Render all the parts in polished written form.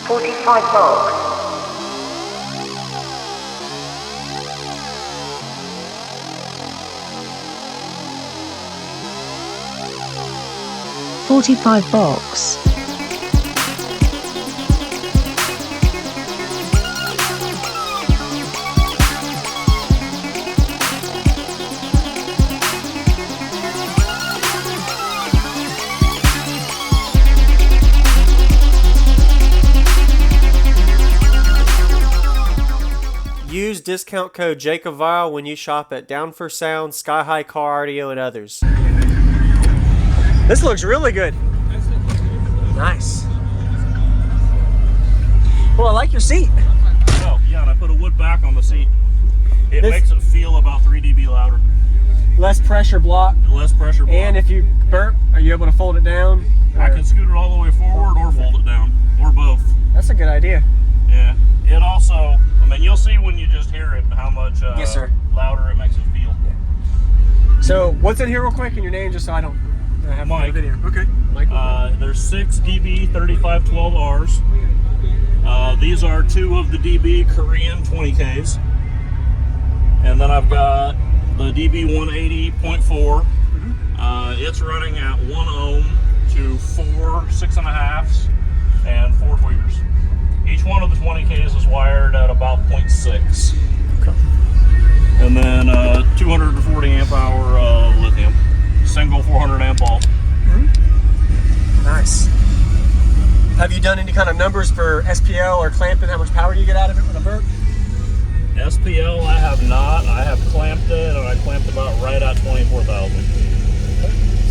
45 volts. 45 box. Use discount code JacobViral when you shop at Down for Sound, SkyHigh Car Audio, and others. This looks really good. Nice. Well, I like your seat. Oh, yeah, and I put a wood back on the seat. It makes it feel about 3 dB louder. Less pressure block. Less pressure block. And if you burp, are you able to fold it down? I can scoot it all the way forward or fold it down, or both. That's a good idea. Yeah. It also, I mean, you'll see when you just hear it how much yes, sir. Louder it makes it feel. Yeah. So, what's in here real quick, and your name, just so I don't have Mike. the video. Okay. Mike. There's 6 DB 3512Rs. These are 2 of the DB Korean 20Ks. And then I've got the DB 180.4. It's running at 1 ohm to 4 6.5s and 4 tweeters. Each one of the 20Ks is wired at about 0.6. Okay. And then 240 amp hour lithium. Single 400 amp bulb. Nice. Have you done any kind of numbers for SPL or clamping? How much power do you get out of it with a burp? SPL I have not. I have clamped it, and I clamped about right at 24,000.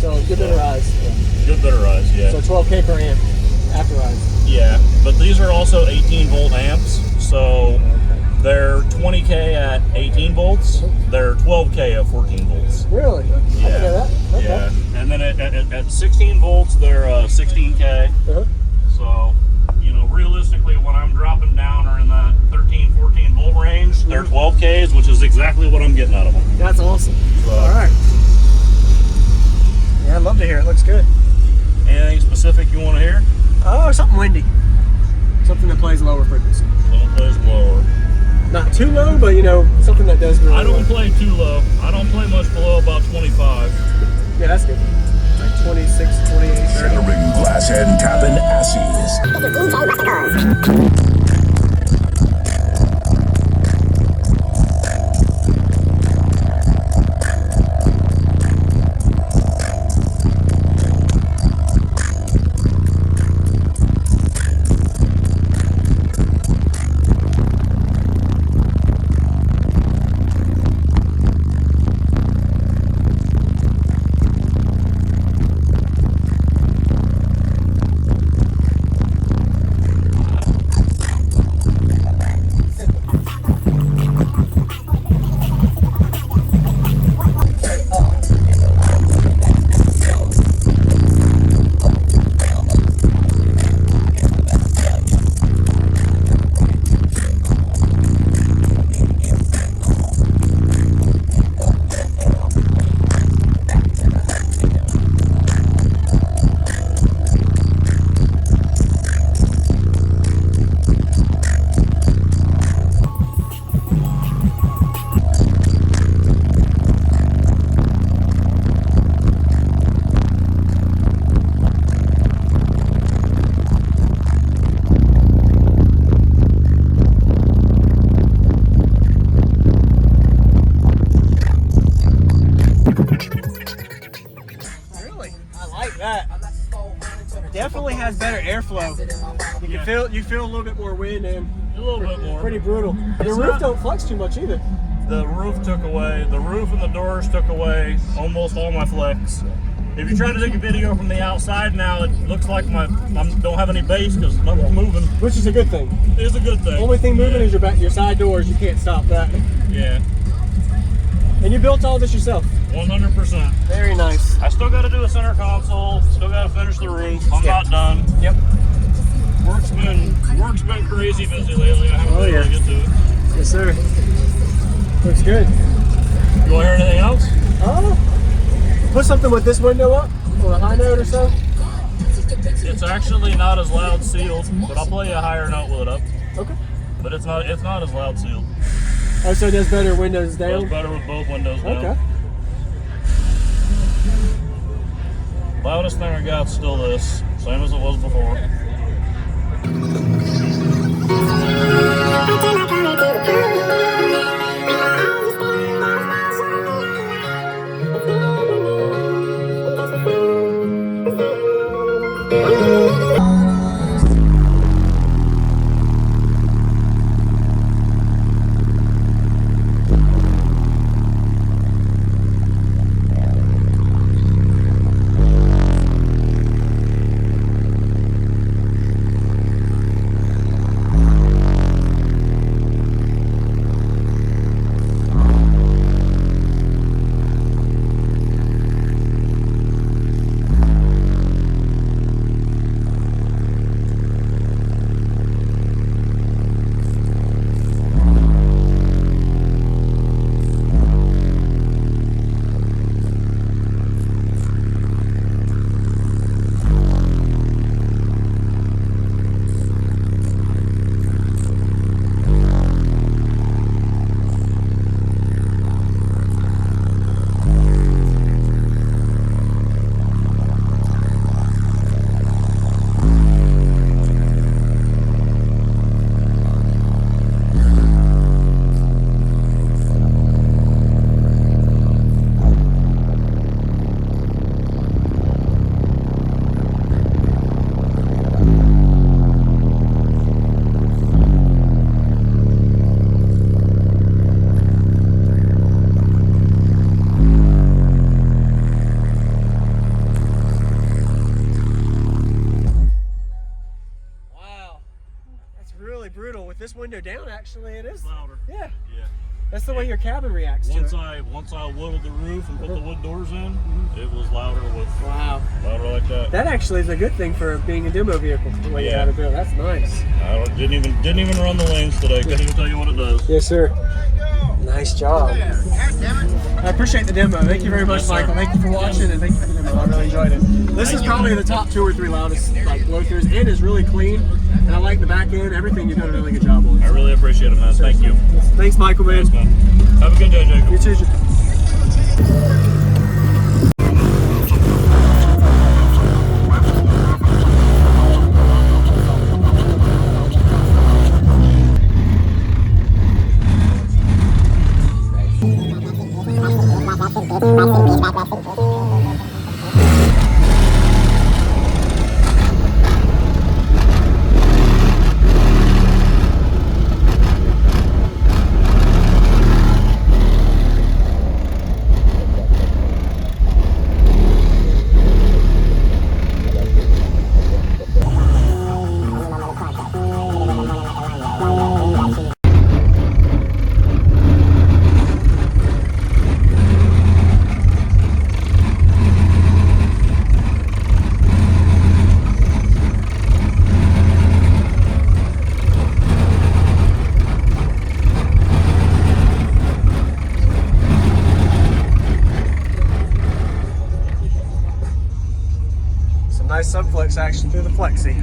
So good bit of rise. Yeah. Good bit of rise, yeah. So 12K per amp after rise. Yeah, but these are also 18 volt amps, so they're 20K at 18 volts. They're 12K at 14 volts. Really? Yeah. I didn't know that. Okay. Yeah, and then at 16 volts, they're 16K. So, you know, realistically, when I'm dropping down or in that 13, 14 volt range, they're 12Ks, which is exactly what I'm getting out of them. That's awesome. So, all right. Yeah, I'd love to hear it. Looks good. Anything specific you want to hear? Oh, something windy. Something that plays lower frequency. Something that plays lower. Not too low, but you know, something that does really I don't well. play too low. I don't play much below about 25. Yeah, that's good. Like 26, 28. Shattering glass and tapping asses. Definitely has better airflow. You feel a little bit more wind and A little bit more. pretty brutal. The roof don't flex too much either. The roof took away, the roof and the doors took away almost all my flex. If you try to take a video from the outside now, it looks like I don't have any bass because nothing's moving. Which is a good thing. It is a good thing. Only thing moving is your side doors. You can't stop that. Yeah. And you built all this yourself? 100%. Very nice. I still got to do a center console. Still got to finish the roof. I'm not done. Yep. Work's been crazy busy lately. I haven't been able to get to it. Yes, sir. Looks good. You want to hear anything else? Oh. Put something with this window up on a high note or so. It's actually not as loud sealed, but I'll play a higher note with it up. Okay. But it's not as loud sealed. Oh, so it does better windows down? Does better with both windows down. Okay. Loudest thing I got still this, same as it was before. Brutal with this window down. Actually, it is louder. Yeah, yeah. That's the way your cabin reacts once to it. Once I whittled the roof and put the wood doors in, it was louder with louder like that. That actually is a good thing for being a demo vehicle. The way you had it built. That's nice. I didn't even run the lanes today. Couldn't even tell you what it does. Yes, sir. Nice job. I appreciate the demo. Thank you very much, Michael. Thank you for watching and thank you for the demo. I really enjoyed it. This is probably the top 2 or 3 loudest blow-throughs. It is really clean, and I like the back end. Everything you've done a really good job on. I really appreciate it, man. Thank you. Thanks, Michael, man. Thanks, man. Have a good day, Jacob. You too. Nice subflex action through the plexi.